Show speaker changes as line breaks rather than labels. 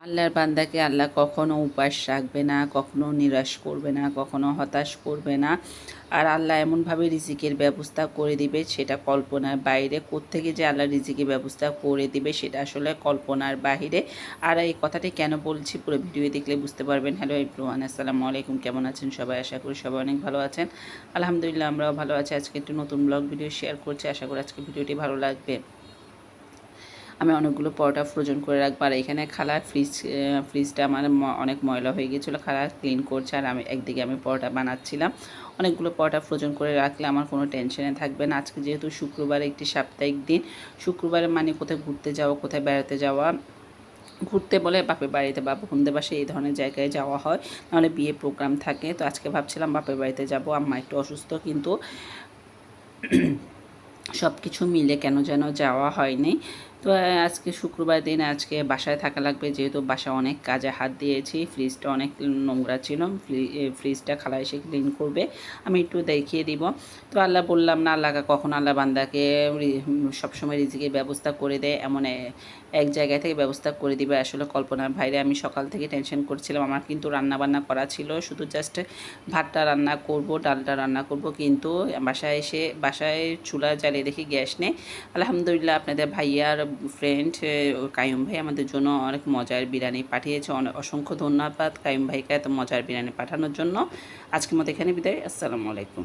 আল্লাহর বান্দাকে আল্লাহ কখনো উপাস রাখবে না, কখনো নিরাশ করবে না, কখনো হতাশ করবে না। আর আল্লাহ এমনভাবে রিজিকের ব্যবস্থা করে দিবে সেটা কল্পনার বাইরে। কোত্থেকে যে আল্লাহ রিজিকের ব্যবস্থা করে দিবে সেটা আসলে কল্পনার বাহিরে। আর এই কথাটি কেন বলছি পুরো ভিডিও দেখলে বুঝতে পারবেন। হ্যালো এভরিওয়ান, আসসালামু আলাইকুম। কেমন আছেন সবাই? আশা করি সবাই অনেক ভালো আছেন। আলহামদুলিল্লাহ আমরাও ভালো আছি। আজকে একটু নতুন ব্লগ ভিডিও শেয়ার করছি, আশা করি আজকে ভিডিওটি ভালো লাগবে। আমি অনেকগুলো পরোটা ফ্রোজেন করে রাখবো। আর এখানে খালার ফ্রিজটা আমার অনেক ময়লা হয়ে গিয়েছিলো, খালা ক্লিন করছে। আর একদিকে আমি পরোটা বানাচ্ছিলাম। অনেকগুলো পরোটা ফ্রোজেন করে রাখলে আমার কোনো টেনশনে থাকবে না। আজকে যেহেতু শুক্রবার, একটি সাপ্তাহিক দিন, শুক্রবারে মানে কোথায় ঘুরতে যাওয়া, কোথায় বেড়াতে যাওয়া, ঘুরতে বলে বাপের বাড়িতে বা বন্ধুদের বাসায় এই ধরনের জায়গায় যাওয়া হয়, নাহলে বিয়ে প্রোগ্রাম থাকে। তো আজকে ভাবছিলাম বাপের বাড়িতে যাব। আম্মা একটু অসুস্থ, কিন্তু সব কিছু মিলে কেন যেন যাওয়া হয়নি। তো আজকে শুক্রবার দিন, আজকে বাসায় থাকা লাগবে, যেহেতু বাসায় অনেক কাজে হাত দিয়েছি। ফ্রিজটা অনেক নোংরা ছিল, ফ্রিজটা খালা এসে ক্লিন করবে, আমি একটু দেখিয়ে দিব। তো আল্লাহ বললাম না, আল্লাহ কখন আল্লাহ বান্দাকে সবসময় রিজিকের ব্যবস্থা করে দেয়, এমন এক জায়গায় থেকে ব্যবস্থা করে দিবে আসলে কল্পনার বাইরে। আমি সকাল থেকে টেনশন করছিলাম, আমার কিন্তু রান্না বান্না করা ছিল, শুধু জাস্ট ভাতটা রান্না করব, ডালটা রান্না করব, কিন্তু বাসায় চুলা জ্বালিয়ে দেখি গ্যাস নেই। আলহামদুলিল্লাহ আপনাদের ভাইয়ার ফ্রেন্ড কায়ুম ভাই আমাদের জন্য অনেক মজার বিরিয়ানি পাঠিয়েছে। অসংখ্য ধন্যবাদ কায়ুম ভাইকে এত মজার বিরিয়ানি পাঠানোর জন্য। আজকের মতো এখানে বিদায়। আসসালামু আলাইকুম।